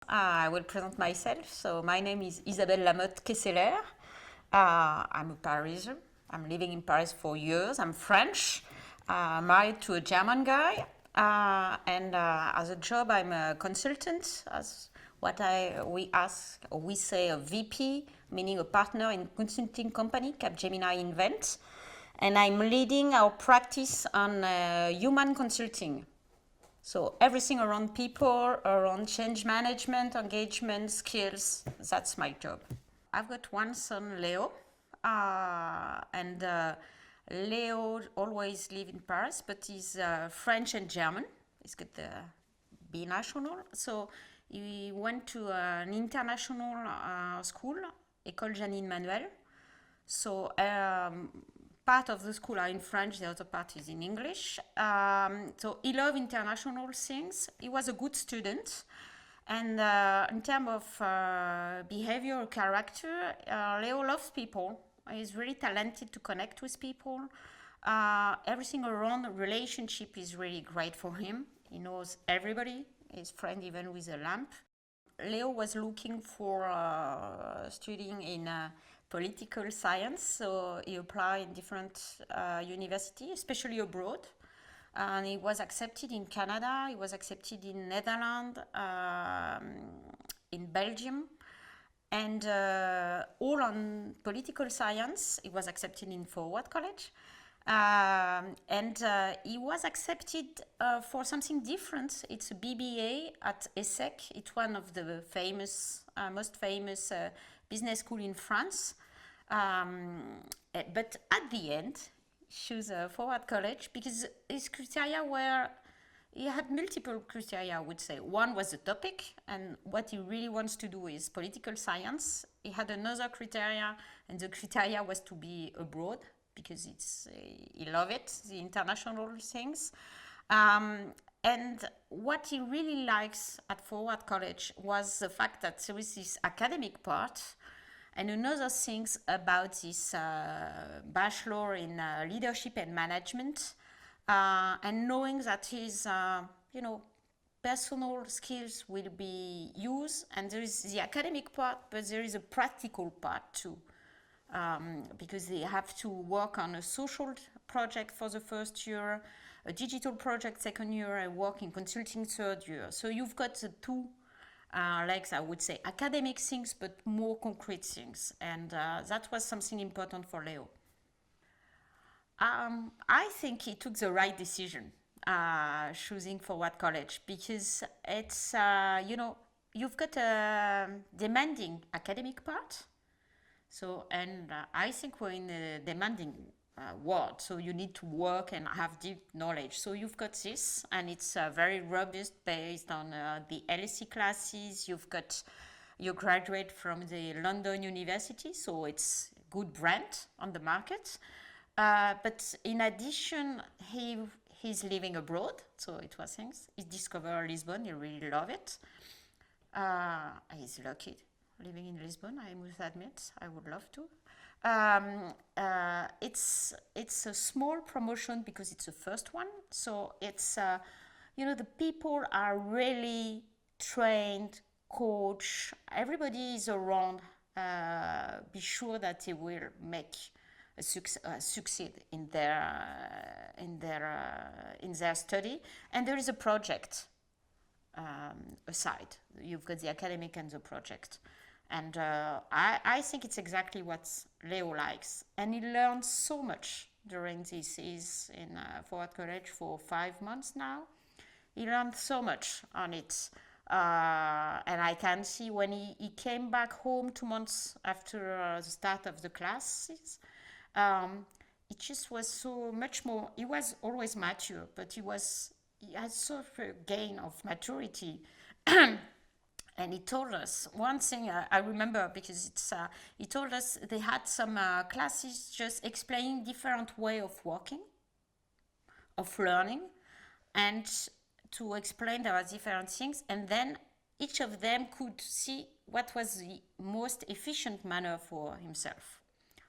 I will present myself. So my name is Isabelle Lamothe Kesseler. I'm a Parisian. I'm living in Paris for years. I'm French, married to a German guy, and as a job, I'm a consultant. As we say a VP, meaning a partner in consulting company, Capgemini Invent, and I'm leading our practice on human consulting. So everything around people, around change management, engagement, skills, that's my job. I've got one son, Leo, and Leo always live in Paris, but he's French and German. He's got the binational. So he went to an international school, École Janine Manuel. So part of the school are in French, the other part is in English. So he loved international things. He was a good student. And in terms of behavioral character, Leo loves people. He's really talented to connect with people. Everything around the relationship is really great for him. He knows everybody, his friend even with a lamp. Leo was looking for studying in political science, so he applied in different universities, especially abroad. And he was accepted in Canada, he was accepted in Netherlands, in Belgium, and all on political science. He was accepted in Forward College. And he was accepted for something different. It's a BBA at ESSEC. It's one of the most famous business school in France. But at the end, he chose Forward College because his criteria were, he had multiple criteria, I would say. One was the topic, and what he really wants to do is political science. He had another criteria, and the criteria was to be abroad because he loved it, the international things. And what he really likes at Forward College was the fact that there is this academic part and another things about this bachelor in leadership and management, and knowing that his, personal skills will be used, and there is the academic part, but there is a practical part too. Because they have to work on a social project for the first year, a digital project second year, and work in consulting third year. So you've got the two legs, I would say, academic things, but more concrete things. And that was something important for Leo. I think he took the right decision choosing Forward College because it's, you've got a demanding academic part. So, and I think we're in a demanding world, so you need to work and have deep knowledge. So you've got this, and it's very robust based on the LSE classes. You graduate from the London University, so it's good brand on the market. But in addition, he's living abroad, so it was things. He discovered Lisbon, he really loved it. He's lucky living in Lisbon, I must admit. I would love to. It's a small promotion because it's the first one. So it's, the people are really trained, coach. Everybody is around. Be sure that they will make succeed in their study. And there is a project aside. You've got the academic and the project. And I think it's exactly what Leo likes. And he learned so much during this. He's in Forward College for 5 months now. He learned so much on it. And I can see when he came back home 2 months after the start of the classes, it just was so much more. He was always mature, but he had such a gain of maturity. And he told us one thing I remember because he told us they had some classes just explaining different way of working, of learning, and to explain there are different things, and then each of them could see what was the most efficient manner for himself.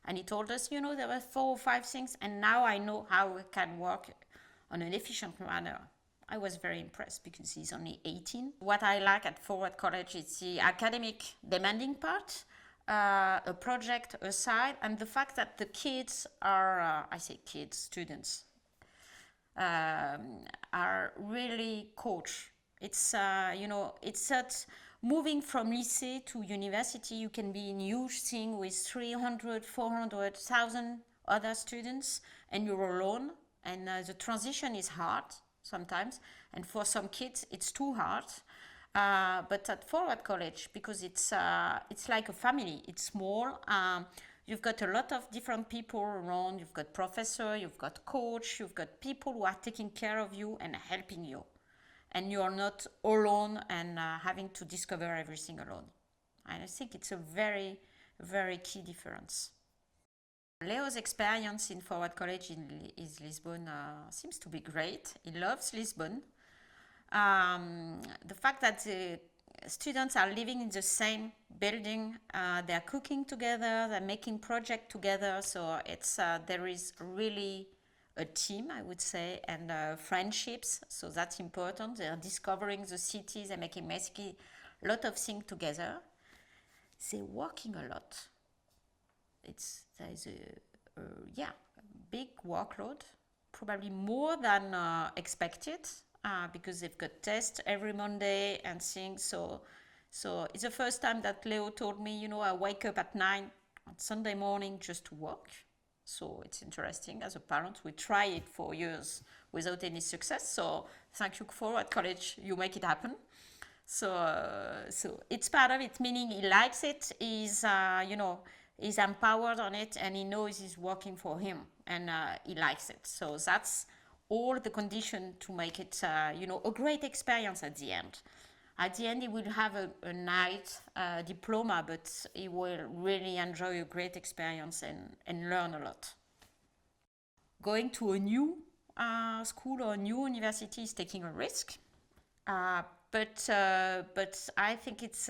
And he told us, there were 4 or 5 things, and now I know how we can work on an efficient manner. I was very impressed because he's only 18. What I like at Forward College is the academic demanding part, a project aside, and the fact that the kids are, I say kids, students, are really coached. It's, it's that moving from lycée to university, you can be in huge thing with 300, 400,000 other students and you're alone. And the transition is hard sometimes. And for some kids, it's too hard. But at Forward College, because it's like a family, it's small. You've got a lot of different people around. You've got professor, you've got coach, you've got people who are taking care of you and helping you. And you are not alone and having to discover everything alone. And I think it's a very, very key difference. Leo's experience in Forward College in Lisbon seems to be great. He loves Lisbon. The fact that the students are living in the same building, they're cooking together, they're making projects together, so it's there is really a team, I would say, and friendships, so that's important. They're discovering the cities, they're making basically a lot of things together. They're working a lot. There is a big workload, probably more than expected, because they've got tests every Monday and things. So it's the first time that Leo told me, I wake up at 9 on Sunday morning just to work. So it's interesting. As a parent, we try it for years without any success. So thank you, Forward College, you make it happen. So it's part of it, meaning he likes it. He's empowered on it, and he knows it's working for him, and he likes it. So that's all the condition to make it, a great experience at the end. At the end, he will have a night diploma, but he will really enjoy a great experience and learn a lot. Going to a new school or a new university is taking a risk. But I think it's,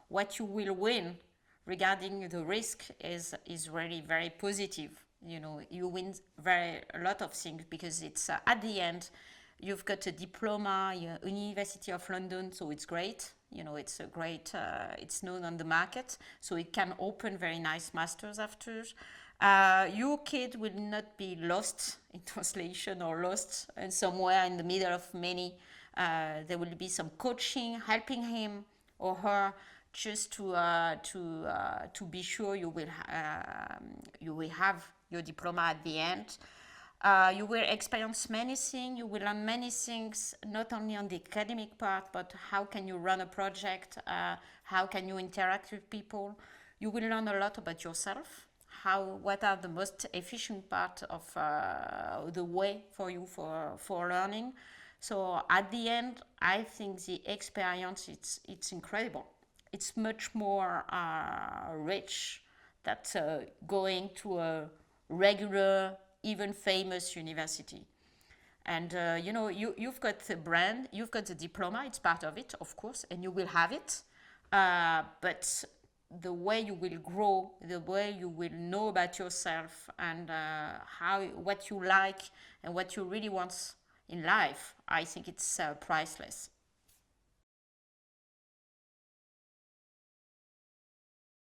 what you will win regarding the risk is really very positive. You win a lot of things because it's at the end, you've got a diploma, University of London, so it's great. It's a great, it's known on the market, so it can open very nice masters after. Your kid will not be lost in translation or lost in somewhere in the middle of many. There will be some coaching, helping him or her just to be sure you will have your diploma at the end. You will experience many things, you will learn many things, not only on the academic part, but how can you run a project, how can you interact with people. You will learn a lot about yourself, what are the most efficient part of the way for you for learning. So at the end, I think the experience, it's incredible. It's much more rich than going to a regular, even famous university. And you've got the brand, you've got the diploma, it's part of it, of course, and you will have it. But the way you will grow, the way you will know about yourself and what you like and what you really want in life, I think it's priceless.